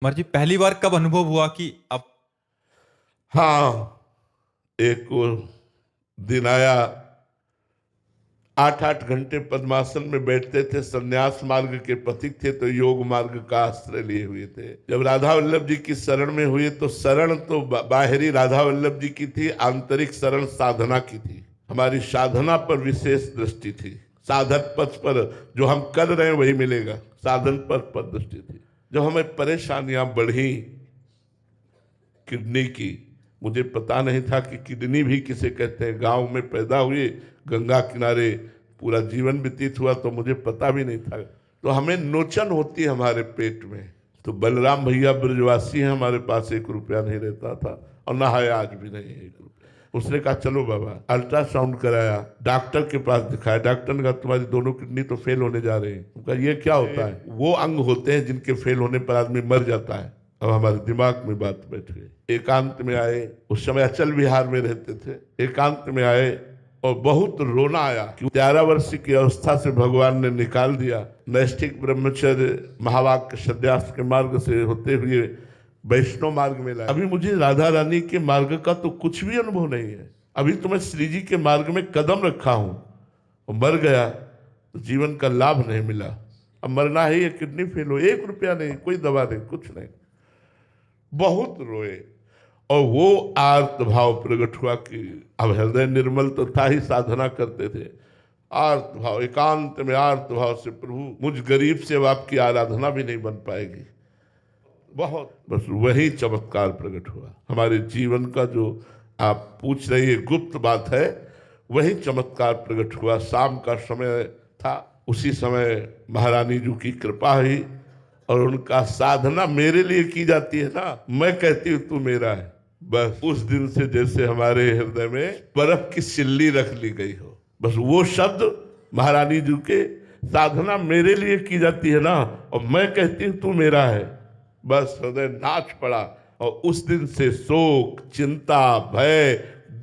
कुमार जी, पहली बार कब अनुभव हुआ कि अब हाँ, एक वो दिन आया। 8-8 घंटे पद्मासन में बैठते थे, संन्यास मार्ग के पथिक थे तो योग मार्ग का आश्रय लिए हुए थे। जब राधा वल्लभ जी की शरण में हुए तो शरण तो बाहरी राधा वल्लभ जी की थी, आंतरिक शरण साधना की थी। हमारी साधना पर विशेष दृष्टि थी। साधन पथ पर जो हम कर रहे हैं वही मिलेगा, साधन पथ पर दृष्टि थी। जब हमें परेशानियां बढ़ी किडनी की, मुझे पता नहीं था कि किडनी भी किसे कहते हैं। गांव में पैदा हुए, गंगा किनारे पूरा जीवन व्यतीत हुआ तो मुझे पता भी नहीं था। तो हमें नोचन होती है हमारे पेट में। तो बलराम भैया ब्रजवासी हैं, हमारे पास 1 रुपया नहीं रहता था और ना है आज भी नहीं है 1 रुपया। उसने कहा चलो बाबा, अल्ट्रासाउंड कराया, डॉक्टर के पास दिखाया। डॉक्टर ने कहा तुम्हारी दोनों किडनी तो फेल होने जा रही है। ये क्या होता है? वो अंग होते हैं जिनके फेल होने पर आदमी मर जाता है। अब हमारे दिमाग में बात बैठ गई। एकांत में आए, उस समय अचल विहार में रहते थे। एकांत में आए और बहुत रोना आया कि 11 वर्ष की अवस्था से भगवान ने निकाल दिया। नैष्ठिक ब्रह्मचर्य महावाक्य सन्यास के मार्ग से होते हुए वैष्णव मार्ग में लाया। अभी मुझे राधा रानी के मार्ग का तो कुछ भी अनुभव नहीं है। अभी तो मैं श्री जी के मार्ग में कदम रखा हूं और मर गया तो जीवन का लाभ नहीं मिला। अब मरना है, ये किडनी फेल हो, 1 रुपया नहीं, कोई दवा नहीं, कुछ नहीं। बहुत रोए और वो आर्त भाव प्रकट हुआ कि अब हृदय निर्मल तो था ही, साधना करते थे। आर्त भाव, एकांत में आर्त भाव से प्रभु मुझ गरीब से अब आपकी आराधना भी नहीं बन पाएगी। बहुत, बस वही चमत्कार प्रकट हुआ हमारे जीवन का। जो आप पूछ रही है गुप्त बात है, वही चमत्कार प्रकट हुआ। शाम का समय था, उसी समय महारानी जी की कृपा हुई और उनका साधना मेरे लिए की जाती है ना, मैं कहती हूँ तू मेरा है। बस उस दिन से जैसे हमारे हृदय में बर्फ की सिल्ली रख ली गई हो। बस वो शब्द महारानी जी के, साधना मेरे लिए की जाती है ना और मैं कहती हूँ तू मेरा है, बस हृदय नाच पड़ा। और उस दिन से शोक, चिंता, भय,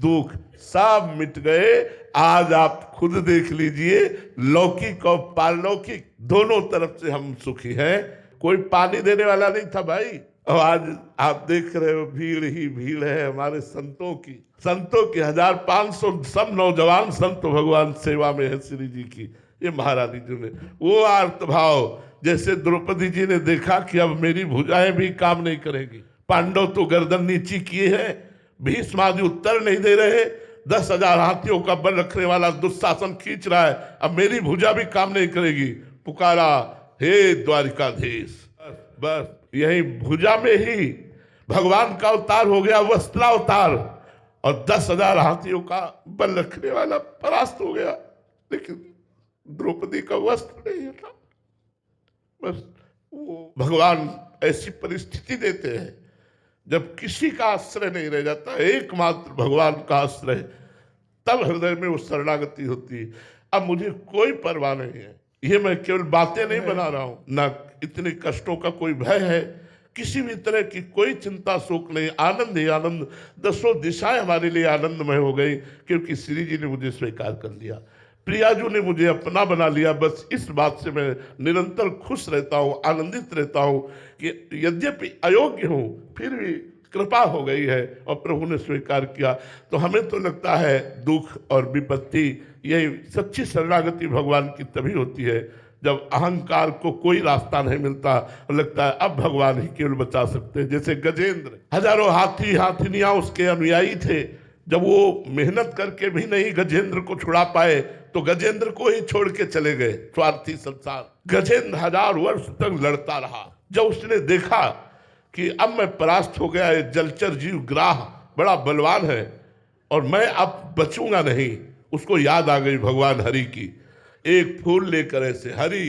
दुख सब मिट गए। आज आप खुद देख लीजिए, लौकिक और पारलौकिक दोनों तरफ से हम सुखी हैं। कोई पानी देने वाला नहीं था भाई। और आज आप देख रहे हो भीड़ ही भीड़ है हमारे संतों की। संतों की 1500 सब नौजवान संत भगवान सेवा में है श्री जी की। ये महारानी जी ने वो आर्त भाव, जैसे द्रौपदी जी ने देखा कि अब मेरी भुजाएं भी काम नहीं करेंगी। पांडव तो गर्दन नीची किए हैं, भीष्म आदि उत्तर नहीं दे रहे, 10,000 हाथियों का बल रखने वाला दुशासन खींच रहा है, अब मेरी भुजा भी काम नहीं करेगी। पुकारा, हे द्वारिकाधीश। बस यही भुजा में ही भगवान का अवतार हो गया, वस्त्रावतार, और 10,000 हाथियों का बल रखने वाला परास्त हो गया। लेकिन द्रौपदी का वस्त्र नहीं था। बस वो भगवान ऐसी परिस्थिति देते हैं जब किसी का आश्रय नहीं रह जाता, एकमात्र भगवान का आश्रय, तब हृदय में वो शरणागति होती है। अब मुझे कोई परवाह नहीं है, ये मैं केवल बातें नहीं बना रहा हूं, ना इतने कष्टों का कोई भय है, किसी भी तरह की कोई चिंता शोक नहीं, आनंद ही आनंद। 10 दिशाएं हमारे लिए आनंदमय हो गई क्योंकि श्री जी ने मुझे स्वीकार कर लिया, प्रियाजू ने मुझे अपना बना लिया। बस इस बात से मैं निरंतर खुश रहता हूँ, आनंदित रहता हूँ कि यद्यपि अयोग्य हूँ फिर भी कृपा हो गई है और प्रभु ने स्वीकार किया। तो हमें तो लगता है दुख और विपत्ति, यही सच्ची शरणागति भगवान की तभी होती है जब अहंकार को कोई रास्ता नहीं मिलता और लगता है अब भगवान ही केवल बचा सकते हैं। जैसे गजेंद्र, हजारों हाथी हाथिनियां उसके अनुयायी थे, जब वो मेहनत करके भी नहीं गजेंद्र को छुड़ा पाए तो गजेंद्र को ही छोड़ के चले गए स्वार्थी संसार। गजेंद्र 1000 वर्ष तक लड़ता रहा। जब उसने देखा कि अब मैं परास्त हो गया, जलचर जीव ग्राह बड़ा बलवान है और मैं अब बचूंगा नहीं, उसको याद आ गई भगवान हरि की। एक फूल लेकर ऐसे हरि,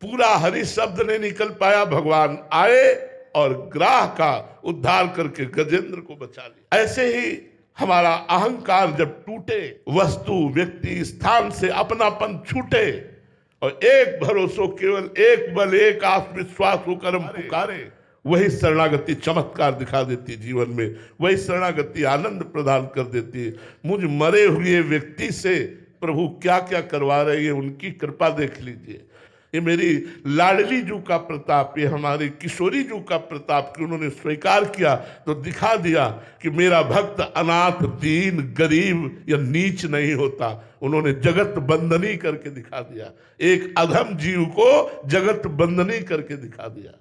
पूरा हरि शब्द नहीं निकल पाया, भगवान आए और ग्राह का उद्धार करके गजेंद्र को बचा लिया। ऐसे ही हमारा अहंकार जब टूटे, वस्तु व्यक्ति स्थान से अपनापन छूटे और एक भरोसो केवल एक बल एक आत्मविश्वास होकर हम पुकारे, वही शरणागति चमत्कार दिखा देती है जीवन में। वही शरणागति आनंद प्रदान कर देती है। मुझ मरे हुए व्यक्ति से प्रभु क्या क्या करवा रहे हैं, उनकी कृपा देख लीजिए। ये मेरी लाडली जू का प्रताप, ये हमारी किशोरी जू का प्रताप कि उन्होंने स्वीकार किया तो दिखा दिया कि मेरा भक्त अनाथ, दीन, गरीब या नीच नहीं होता। उन्होंने जगत बंदनी करके दिखा दिया, एक अधम जीव को जगत बंदनी करके दिखा दिया।